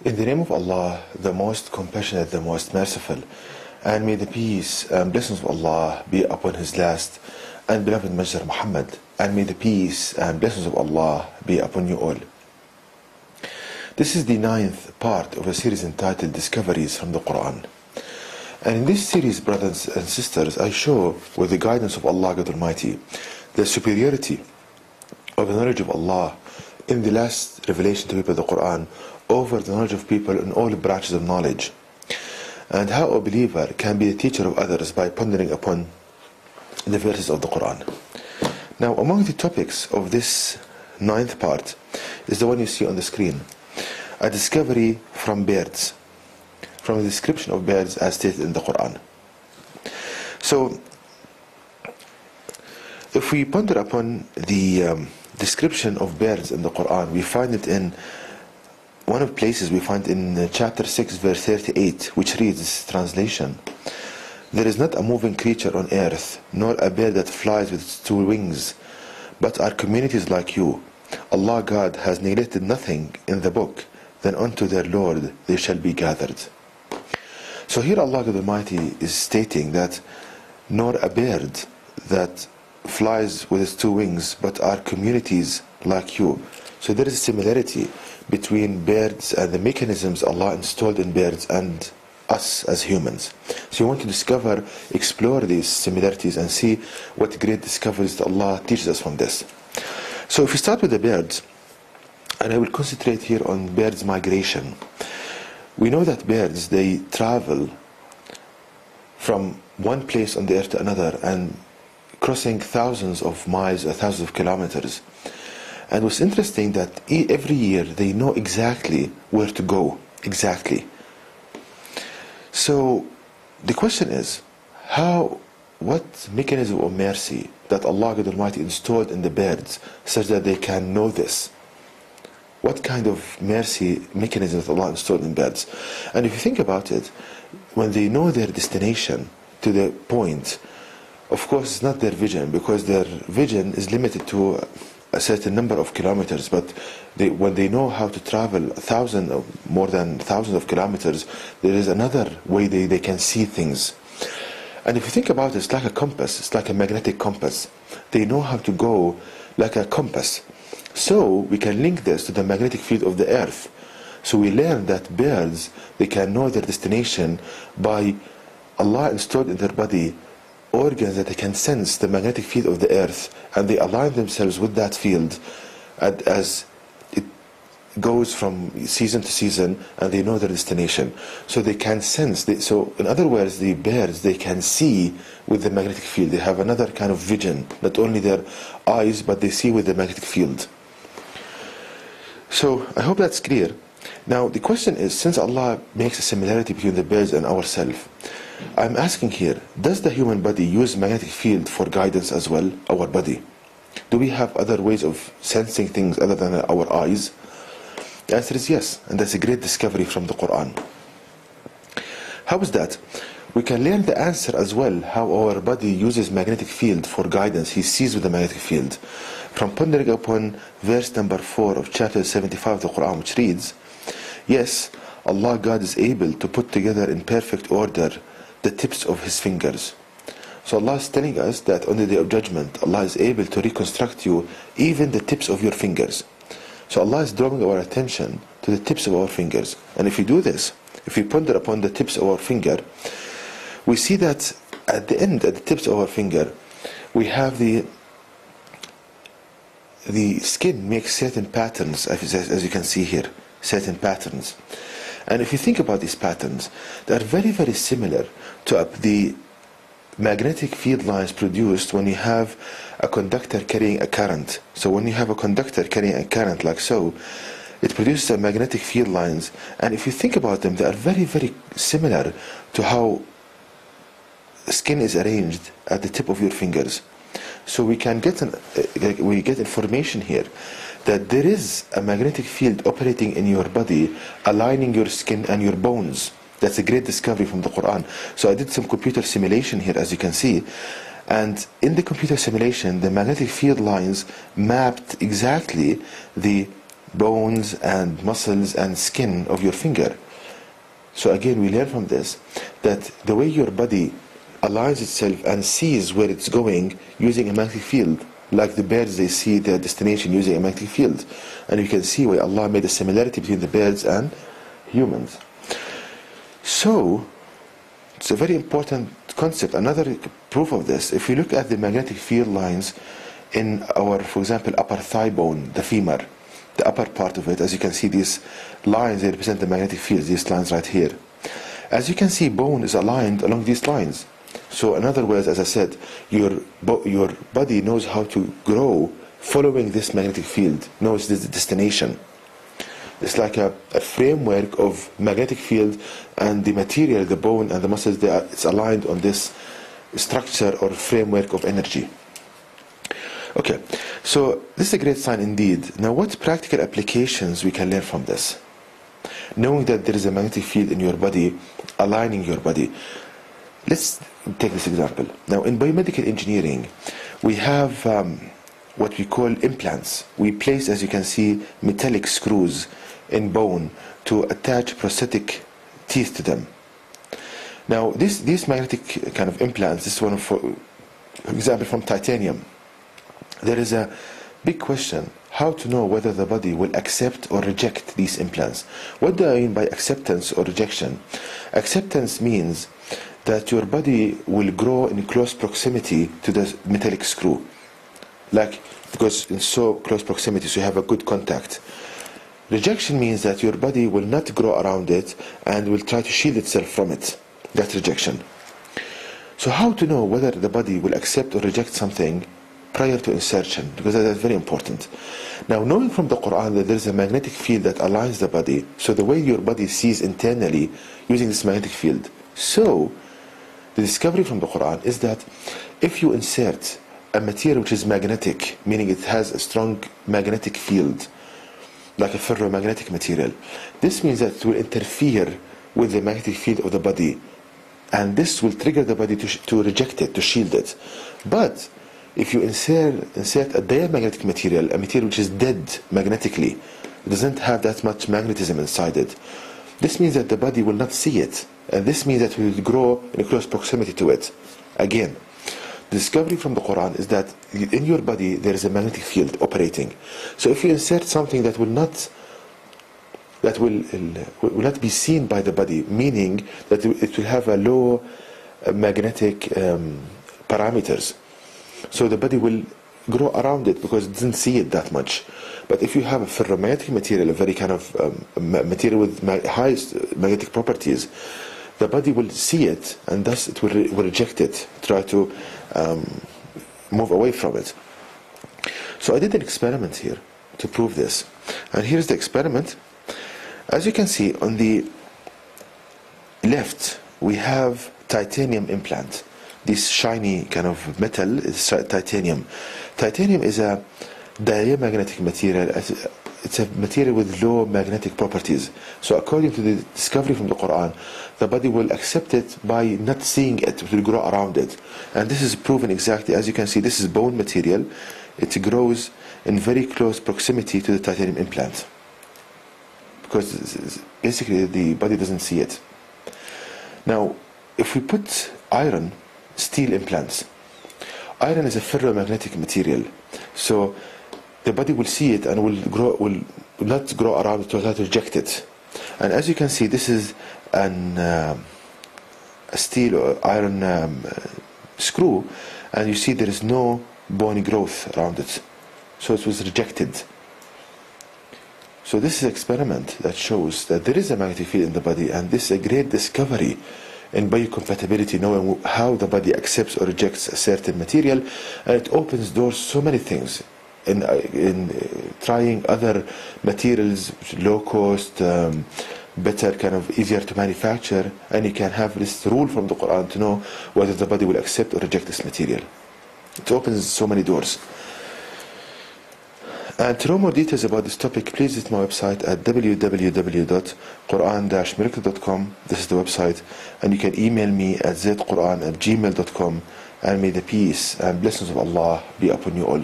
In the name of Allah, the most compassionate, the most merciful, and may the peace and blessings of Allah be upon his last and beloved Messenger Muhammad, and may the peace and blessings of Allah be upon you all. This is the 9th part of a series entitled Discoveries from the Quran. And in this series, brothers and sisters, I show, with the guidance of Allah God Almighty, the superiority of the knowledge of Allah in the last revelation to people of the Quran over the knowledge of people in all branches of knowledge, and how a believer can be a teacher of others by pondering upon the verses of the Quran. Now, among the topics of this 9th part is the one you see on the screen, a discovery from birds, from the description of birds as stated in the Quran. So, if we ponder upon the description of birds in the Quran, we find it in one of the places we find in chapter 6 verse 38, which reads this translation: "There is not a moving creature on earth, nor a bird that flies with its 2 wings, but are communities like you. Allah God has neglected nothing in the book, then unto their Lord they shall be gathered." So here Allah God Almighty is stating that nor a bird that flies with its 2 wings, but are communities like you. So there is a similarity between birds and the mechanisms Allah installed in birds and us as humans. So you want to discover, explore these similarities and see what great discoveries that Allah teaches us from this. So if we start with the birds, and I will concentrate here on birds' migration. We know that birds, they travel from one place on the earth to another and crossing thousands of miles or thousands of kilometers. And what's interesting that every year they know exactly where to go, exactly. So the question is, what mechanism of mercy that Allah God Almighty installed in the birds such that they can know this? What kind of mercy mechanism that Allah installed in birds? And if you think about it, when they know their destination to the point, of course it's not their vision, because their vision is limited to a certain number of kilometers, but when they know how to travel more than thousands of kilometers, there is another way they can see things. And if you think about it, it's like a compass, it's like a magnetic compass. They know how to go like a compass. So we can link this to the magnetic field of the earth. So we learn that birds, they can know their destination by Allah installed in their body organs that they can sense the magnetic field of the earth, and they align themselves with that field as it goes from season to season, and they know their destination. So they can sense. So in other words, the birds, they can see with the magnetic field. They have another kind of vision, not only their eyes, but they see with the magnetic field. So I hope that's clear. Now the question is, since Allah makes a similarity between the birds and ourselves, I'm asking here, does the human body use magnetic field for guidance as well, our body? Do we have other ways of sensing things other than our eyes? The answer is yes, and that's a great discovery from the Quran. How is that? We can learn the answer as well, how our body uses magnetic field for guidance. He sees with the magnetic field, from pondering upon verse number 4 of chapter 75 of the Quran, which reads, "Yes, Allah God is able to put together in perfect order the tips of his fingers." So Allah is telling us that on the day of judgment, Allah is able to reconstruct you even the tips of your fingers. So Allah is drawing our attention to the tips of our fingers. And if we do this, if we ponder upon the tips of our finger, we see that at the end, at the tips of our finger, we have the skin makes certain patterns, as you can see here, certain patterns. And if you think about these patterns, they are very, very similar to the magnetic field lines produced when you have a conductor carrying a current. So when you have a conductor carrying a current like so, it produces a magnetic field lines. And if you think about them, they are very, very similar to how skin is arranged at the tip of your fingers. So we can get information here that there is a magnetic field operating in your body, aligning your skin and your bones. That's a great discovery from the Quran. So I did some computer simulation here, as you can see, and in the computer simulation, the magnetic field lines mapped exactly the bones and muscles and skin of your finger. So again, we learn from this that the way your body aligns itself and sees where it's going using a magnetic field, like the birds, they see their destination using a magnetic field. And you can see why Allah made a similarity between the birds and humans. So it's a very important concept. Another proof of this, if you look at the magnetic field lines in our, for example, upper thigh bone, the femur, the upper part of it, as you can see, these lines, they represent the magnetic fields, these lines right here. As you can see, bone is aligned along these lines. So in other words, as I said, your body knows how to grow following this magnetic field, knows this destination. It's like a framework of magnetic field, and the material, the bone and the muscles, it's aligned on this structure or framework of energy. Okay, so this is a great sign indeed. Now, what practical applications we can learn from this? Knowing that there is a magnetic field in your body, aligning your body. Let's take this example. Now, in biomedical engineering, we have what we call implants. We place, as you can see, metallic screws in bone to attach prosthetic teeth to them. Now, these magnetic kind of implants, this one, for example, from titanium, there is a big question how to know whether the body will accept or reject these implants. What do I mean by acceptance or rejection? Acceptance means that your body will grow in close proximity to the metallic screw, like because in so close proximity, so you have a good contact. Rejection means that your body will not grow around it and will try to shield itself from it. That's rejection. So how to know whether the body will accept or reject something prior to insertion? Because that's very important. Now, knowing from the Quran that there is a magnetic field that aligns the body, so the way your body sees internally using this magnetic field. So the discovery from the Quran is that if you insert a material which is magnetic, meaning it has a strong magnetic field, like a ferromagnetic material, this means that it will interfere with the magnetic field of the body, and this will trigger the body to reject it, to shield it. But if you insert a diamagnetic material, a material which is dead magnetically, it doesn't have that much magnetism inside it, this means that the body will not see it, and this means that it will grow in close proximity to it. Again, the discovery from the Quran is that in your body there is a magnetic field operating. So if you insert something that will not be seen by the body, meaning that it will have a low magnetic parameters, so the body will grow around it because it doesn't see it that much. But if you have a ferromagnetic material, a very kind of material with highest magnetic properties, the body will see it, and thus it will reject it, try to move away from it. So I did an experiment here to prove this. And here's the experiment. As you can see, on the left, we have titanium implant. This shiny kind of metal is titanium. Titanium is a diamagnetic material. It's a material with low magnetic properties. So according to the discovery from the Quran, the body will accept it by not seeing it. It will grow around it. And this is proven exactly. As you can see, this is bone material. It grows in very close proximity to the titanium implant, because basically the body doesn't see it. Now, if we put iron, steel implants, iron is a ferromagnetic material. So the body will see it and will not grow around it, to try to reject it. And as you can see, this is a steel or iron screw, and you see there is no bony growth around it. So it was rejected. So this is an experiment that shows that there is a magnetic field in the body, and this is a great discovery in biocompatibility, knowing how the body accepts or rejects a certain material, and it opens doors so many things. In trying other materials, low cost, better, kind of easier to manufacture, and you can have this rule from the Quran to know whether the body will accept or reject this material. It opens so many doors. And to know more details about this topic, please visit my website at www.quran-miracle.com. This is the website, and you can email me at zquran@gmail.com, and may the peace and blessings of Allah be upon you all.